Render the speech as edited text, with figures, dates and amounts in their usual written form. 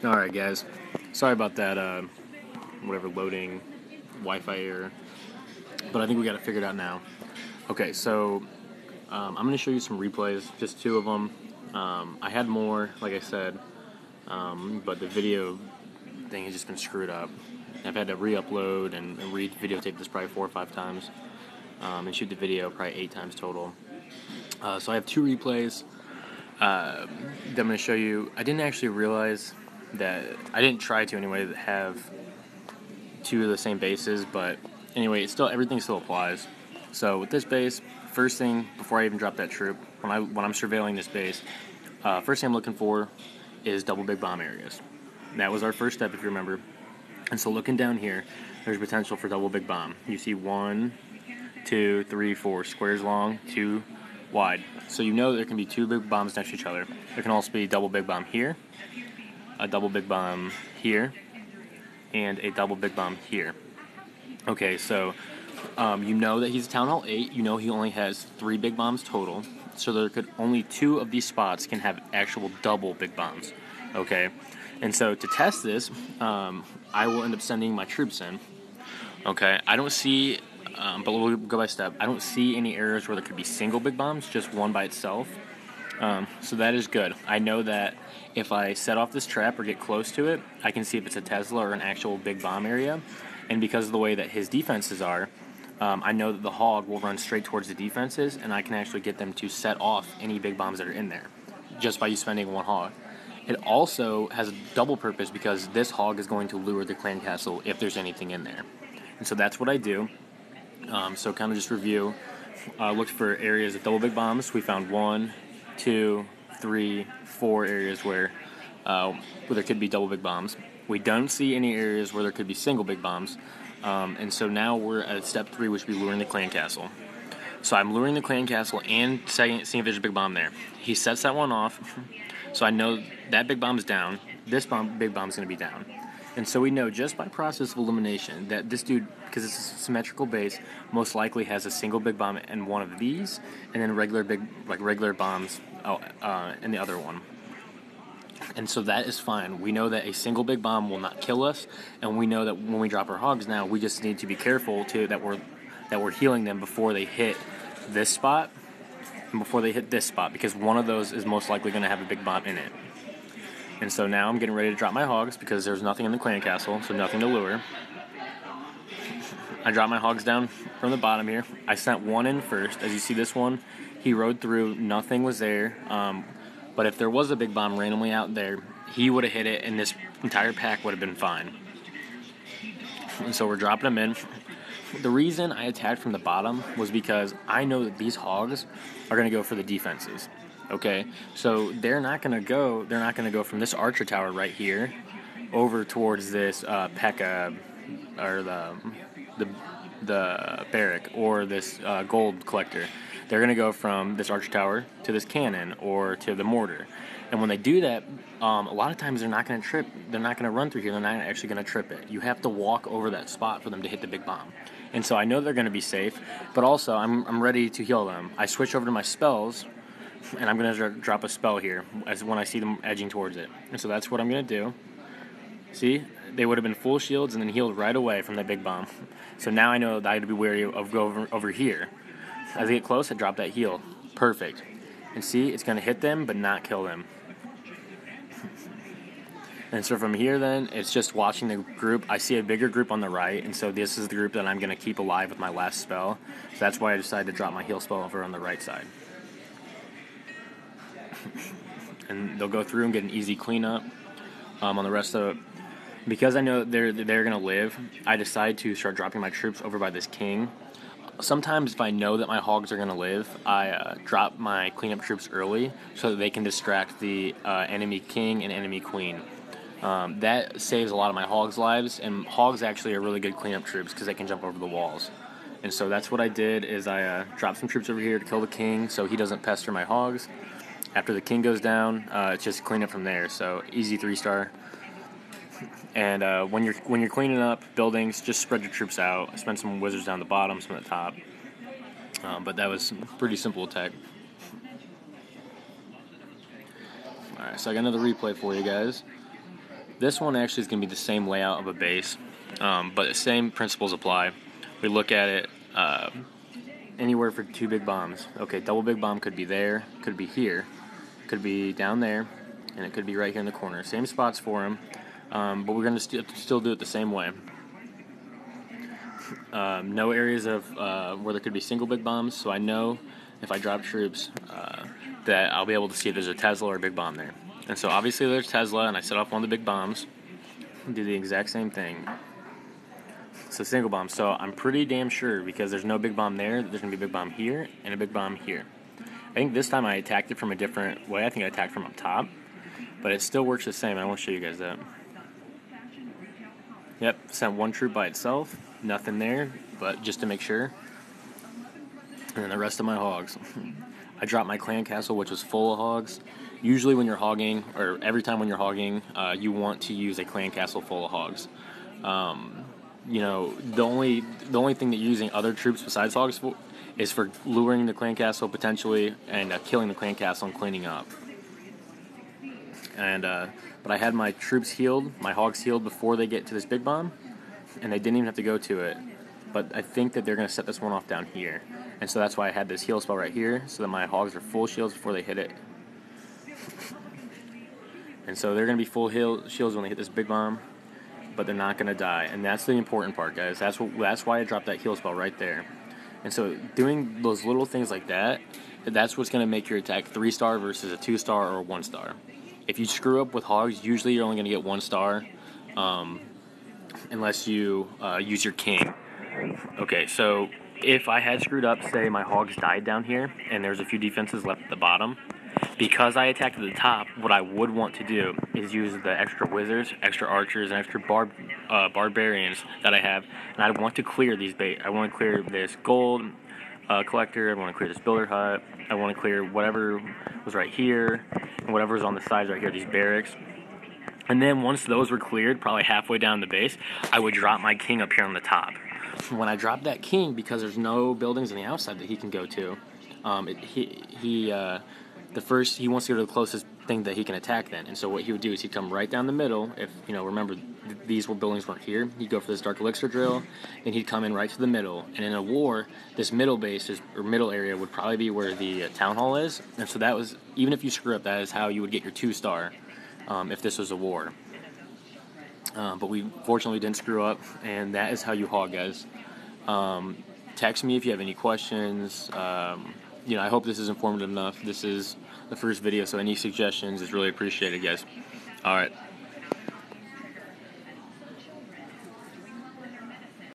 Alright guys, sorry about that, whatever loading Wi-Fi error, but I think we got it figured out now. Okay, so I'm going to show you some replays, just 2 of them. I had more, like I said, but the video thing has just been screwed up. I've had to re-upload and re-videotape this probably 4 or 5 times, and shoot the video probably 8 times total. So I have 2 replays that I'm going to show you. I didn't actually realize that, I didn't try to anyway, that have 2 of the same bases, but anyway, everything still applies. So with this base, first thing, before I even drop that troop, when I'm surveilling this base, first thing I'm looking for is double big bomb areas. That was our first step, if you remember. And so looking down here, there's potential for double big bomb. You see 1, 2, 3, 4 squares long, 2 wide. So you know there can be 2 big bombs next to each other. There can also be double big bomb here, a double big bomb here, and a double big bomb here. Okay, so you know that he's Town Hall 8. You know he only has 3 big bombs total. So there could only 2 of these spots can have actual double big bombs. Okay, and so to test this, I will end up sending my troops in. Okay, I don't see, but we'll go by step. I don't see any areas where there could be single big bombs, just one by itself. So that is good. I know that if I set off this trap or get close to it, I can see if it's a Tesla or an actual big bomb area. And because of the way that his defenses are, I know that the hog will run straight towards the defenses, and I can actually get them to set off any big bombs that are in there just by you spending 1 hog. It also has a double purpose because this hog is going to lure the clan castle if there's anything in there. And so that's what I do. So kind of just review. Looked for areas of double big bombs. We found 1, 2, 3, 4 areas where there could be double big bombs. We don't see any areas where there could be single big bombs. And so now we're at step 3, which would be luring the clan castle. So I'm luring the clan castle and seeing if there's a big bomb there. He sets that one off, so I know that big bomb's down. This big bomb's going to be down. And so we know just by process of elimination that this dude, because it's a symmetrical base, most likely has a single big bomb in one of these, and then regular bombs in the other one. And so that is fine. We know that a single big bomb will not kill us, and we know that when we drop our hogs now, we just need to be careful that we're healing them before they hit this spot and before they hit this spot, because one of those is most likely going to have a big bomb in it. And so now I'm getting ready to drop my hogs because there's nothing in the clan castle, so nothing to lure. I drop my hogs down from the bottom here. I sent 1 in first. As you see this one, he rode through, nothing was there. But if there was a big bomb randomly out there, he would have hit it, and this entire pack would have been fine. And so we're dropping them in. The reason I attacked from the bottom was because I know that these hogs are going to go for the defenses. Okay, so they're not going to go from this archer tower right here over towards this P.E.K.K.A. or the barrack or this gold collector. They're going to go from this archer tower to this cannon or to the mortar. And when they do that, a lot of times they're not going to trip. They're not going to run through here. They're not actually going to trip it. You have to walk over that spot for them to hit the big bomb. And so I know they're going to be safe, but also I'm ready to heal them. I switch over to my spells, and I'm going to drop a spell here as when I see them edging towards it. And so that's what I'm going to do. See? They would have been full shields and then healed right away from that big bomb. So now I know that I have to be wary of go over here. As I get close, I drop that heal. Perfect. And see, it's going to hit them, but not kill them. And so from here then, it's just watching the group. I see a bigger group on the right, and so this is the group that I'm going to keep alive with my last spell. So that's why I decided to drop my heal spell over on the right side. And they'll go through and get an easy cleanup on the rest of it. Because I know they're going to live, I decide to start dropping my troops over by this king. Sometimes if I know that my hogs are going to live, I drop my cleanup troops early so that they can distract the enemy king and enemy queen. That saves a lot of my hogs' lives, and hogs actually are really good cleanup troops because they can jump over the walls. And so that's what I did, is I dropped some troops over here to kill the king so he doesn't pester my hogs. After the king goes down, it's just clean up from there, so easy 3-star. And when you're cleaning up buildings, just spread your troops out. Spend some wizards down the bottom, some at the top. But that was a pretty simple attack. Alright, so I got another replay for you guys. This one actually is going to be the same layout of a base, but the same principles apply. We look at it anywhere for 2 big bombs. Okay, double big bomb could be there, could be here, could be down there, and it could be right here in the corner. Same spots for them, but we're going to still do it the same way. No areas of where there could be single big bombs, so I know if I drop troops that I'll be able to see if there's a Tesla or a big bomb there. And so obviously there's Tesla, and I set off one of the big bombs, do the exact same thing. So single bomb. So I'm pretty damn sure, because there's no big bomb there, that there's going to be a big bomb here and a big bomb here. I think this time I attacked it from a different way. I think I attacked from up top, but it still works the same. I want to show you guys that. Yep, sent one troop by itself, nothing there, but just to make sure. And then the rest of my hogs. I dropped my clan castle, which was full of hogs. Usually when you're hogging, or every time when you're hogging, you want to use a clan castle full of hogs. You know, the only thing that you're using other troops besides hogs for is for luring the clan castle potentially, and killing the clan castle and cleaning up. And but I had my troops healed, my hogs healed before they get to this big bomb, and they didn't even have to go to it. But I think that they're going to set this one off down here, and so that's why I had this heal spell right here, so that my hogs are full shields before they hit it. And so they're going to be full shields when they hit this big bomb, but they're not going to die, and that's the important part, guys. That's why I dropped that heal spell right there. And so doing those little things like that, that's what's going to make your attack 3-star versus a 2-star or a 1-star. If you screw up with hogs, usually you're only going to get 1 star, unless you use your king. Okay, so if I had screwed up, say my hogs died down here, and there's a few defenses left at the bottom, because I attacked at the top, what I would want to do is use the extra wizards, extra archers, and extra barbarians that I have, and I want to clear these I want to clear this gold collector, I want to clear this builder hut, I want to clear whatever was right here, and whatever's on the sides right here, these barracks. And then once those were cleared, probably halfway down the base, I would drop my king up here on the top. When I drop that king, because there's no buildings on the outside that he can go to, he wants to go to the closest thing that he can attack then. And so what he would do is he'd come right down the middle. If, you know, remember, these buildings weren't here. He'd go for this dark elixir drill, and he'd come in right to the middle. And in a war, this middle base, or middle area, would probably be where the town hall is. And so that was, even if you screw up, that is how you would get your 2-star if this was a war. But we fortunately didn't screw up, and that is how you hog, guys. Text me if you have any questions. You know, I hope this is informative enough. This is the first video, so any suggestions is really appreciated, guys. All right.